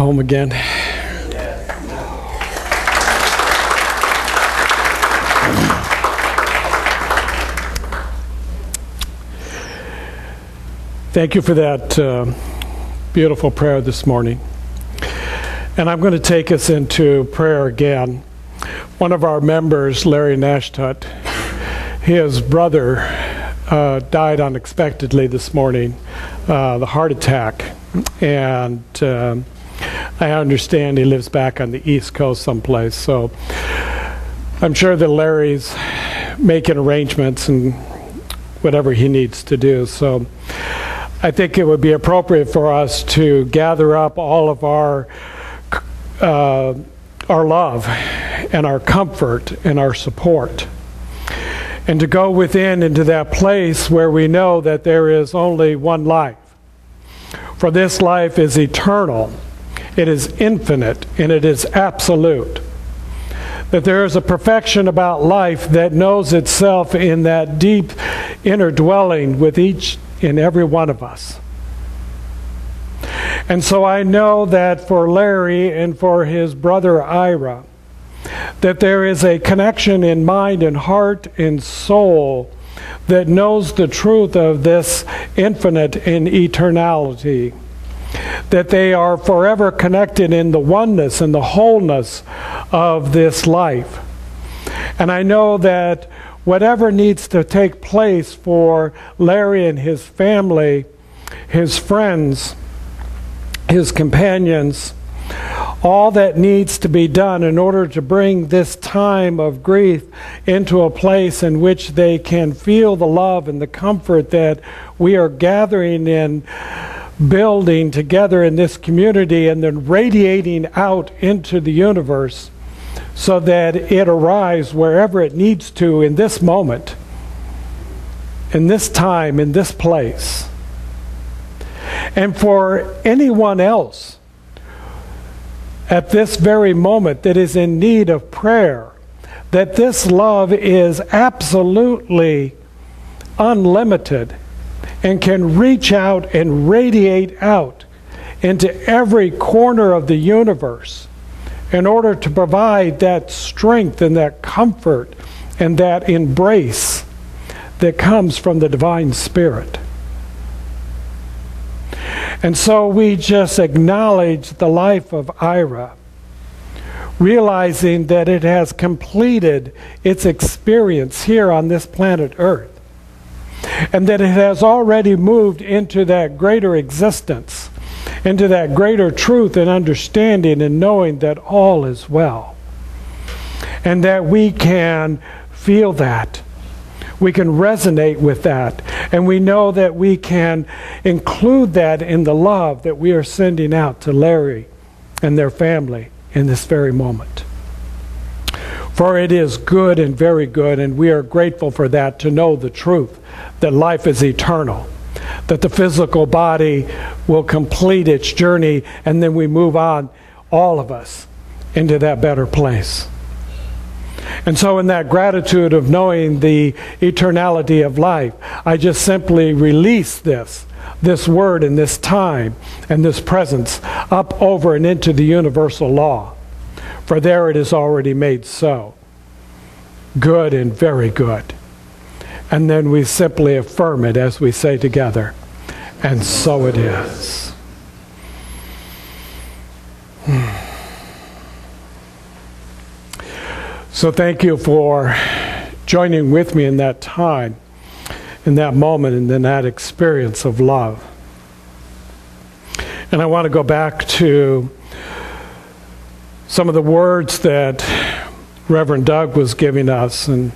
home again. Thank you for that beautiful prayer this morning. And I'm going to take us into prayer again. One of our members, Larry Nashtut, his brother died unexpectedly this morning, the heart attack. And I understand he lives back on the East Coast someplace. So I'm sure that Larry's making arrangements and whatever he needs to do. So I think it would be appropriate for us to gather up all of our love and our comfort and our support, and to go within into that place where we know that there is only one life. For this life is eternal, it is infinite, and it is absolute. That there is a perfection about life that knows itself in that deep inner dwelling with each and every one of us. And so I know that for Larry and for his brother Ira, that there is a connection in mind and heart and soul that knows the truth of this infinite in eternality, that they are forever connected in the oneness and the wholeness of this life. And I know that whatever needs to take place for Larry and his family, his friends, his companions, all that needs to be done in order to bring this time of grief into a place in which they can feel the love and the comfort that we are gathering and building together in this community, and then radiating out into the universe so that it arrives wherever it needs to in this moment, in this time, in this place. And for anyone else at this very moment that is in need of prayer, that this love is absolutely unlimited and can reach out and radiate out into every corner of the universe in order to provide that strength and that comfort and that embrace that comes from the Divine Spirit. And so we just acknowledge the life of Ira, realizing that it has completed its experience here on this planet Earth, and that it has already moved into that greater existence, into that greater truth and understanding and knowing that all is well. And that we can feel that. We can resonate with that. And we know that we can include that in the love that we are sending out to Larry and their family in this very moment. For it is good and very good, and we are grateful for that, to know the truth, that life is eternal, that the physical body will complete its journey, and then we move on, all of us, into that better place. And so in that gratitude of knowing the eternality of life, I just simply release this word and this time and this presence up over and into the universal law. For there it is already made so. Good and very good. And then we simply affirm it as we say together, and so it is. So thank you for joining with me in that time, in that moment, and in that experience of love. And I want to go back to some of the words that Reverend Doug was giving us, and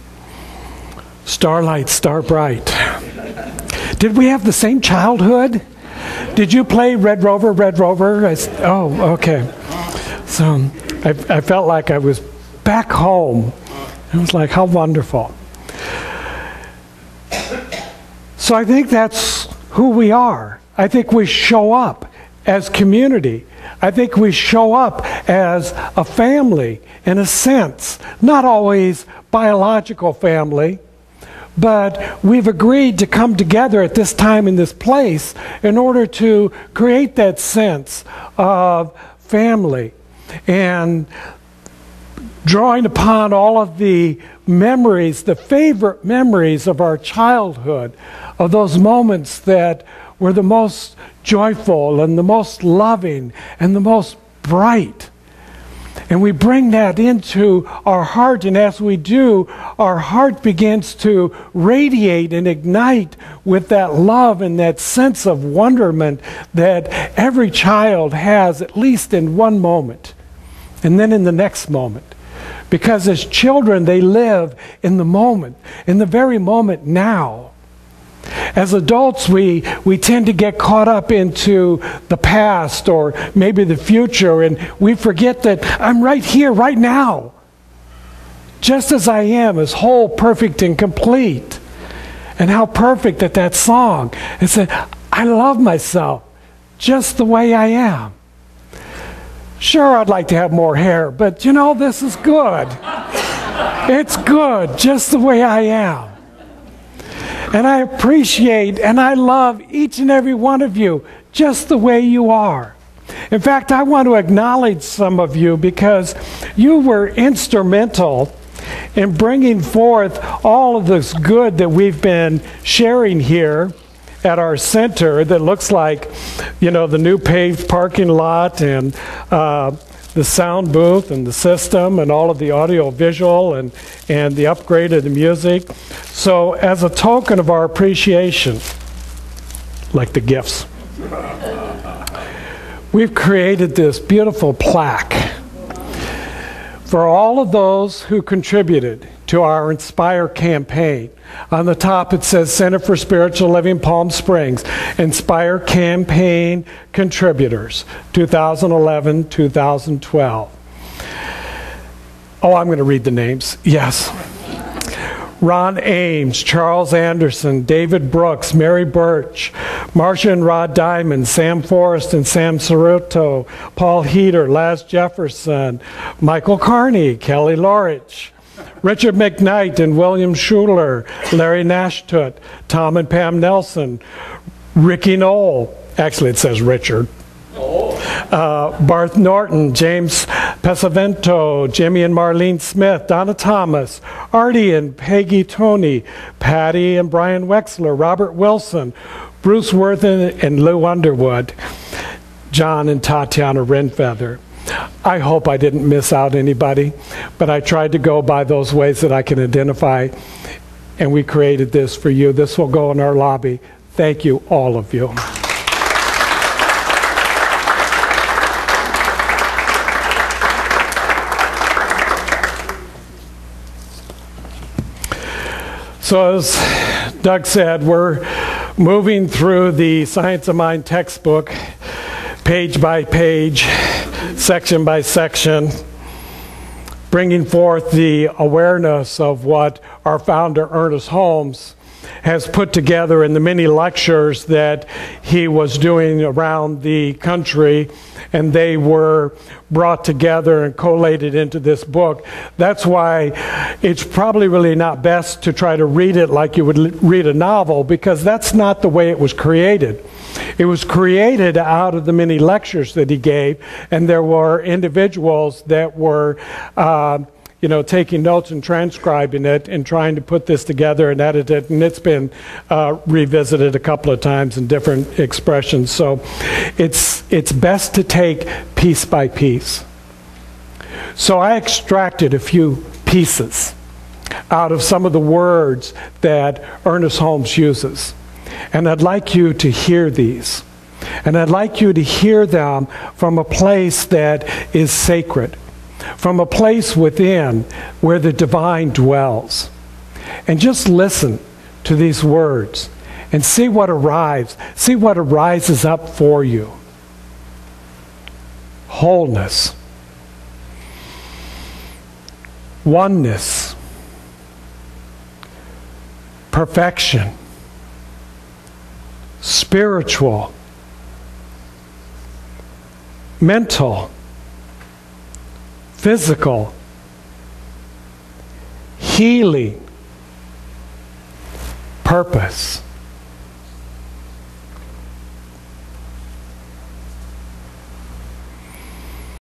Starlight, Star Bright. Did we have the same childhood? Did you play Red Rover, Red Rover? Oh, okay. So I felt like I was back home. It was like, how wonderful. So I think that's who we are. I think we show up as community. I think we show up as a family, in a sense. Not always biological family, but we've agreed to come together at this time in this place in order to create that sense of family and drawing upon all of the memories, the favorite memories of our childhood, of those moments that were the most joyful and the most loving and the most bright. And we bring that into our heart, and as we do, our heart begins to radiate and ignite with that love and that sense of wonderment that every child has, at least in one moment, and then in the next moment. Because as children, they live in the moment, in the very moment now. As adults, we tend to get caught up into the past or maybe the future, and we forget that I'm right here, right now. Just as I am, as whole, perfect, and complete. And how perfect that song. It said, I love myself just the way I am. Sure, I'd like to have more hair, but you know, this is good. It's good just the way I am. And I appreciate and I love each and every one of you just the way you are. In fact, I want to acknowledge some of you because you were instrumental in bringing forth all of this good that we've been sharing here at our center that looks like, you know, the new paved parking lot and the sound booth and the system and all of the audio visual and the upgrade of the music. So as a token of our appreciation, like the gifts, we've created this beautiful plaque for all of those who contributed to our Inspire campaign. On the top it says Center for Spiritual Living Palm Springs, Inspire Campaign Contributors, 2011-2012. Oh, I'm going to read the names. Yes. Ron Ames, Charles Anderson, David Brooks, Mary Birch, Marcia and Rod Diamond, Sam Forrest and Sam Cerruto, Paul Heater, Laz Jefferson, Michael Carney, Kelly Lorich, Richard McKnight and William Schuler, Larry Nashtut, Tom and Pam Nelson, Ricky Knoll, actually it says Richard, Barth Norton, James Pesavento, Jimmy and Marlene Smith, Donna Thomas, Artie and Peggy Tony, Patty and Brian Wexler, Robert Wilson, Bruce Worthen and Lou Underwood, John and Tatiana Renfeather. I hope I didn't miss out anybody, but I tried to go by those ways that I can identify, and we created this for you. This will go in our lobby. Thank you, all of you. So as Doug said, we're moving through the Science of Mind textbook, page by page, section by section, bringing forth the awareness of what our founder, Ernest Holmes, has put together in the many lectures that he was doing around the country, and they were brought together and collated into this book. That's why it's probably really not best to try to read it like you would read a novel, because that's not the way it was created. It was created out of the many lectures that he gave, and there were individuals that were taking notes and transcribing it and trying to put this together and edit it, and it's been revisited a couple of times in different expressions. So it's best to take piece by piece. So I extracted a few pieces out of some of the words that Ernest Holmes uses. And I'd like you to hear these. And I'd like you to hear them from a place that is sacred, from a place within where the divine dwells. And just listen to these words and see what arises up for you. Wholeness, oneness, perfection, spiritual, mental, physical, healing, purpose,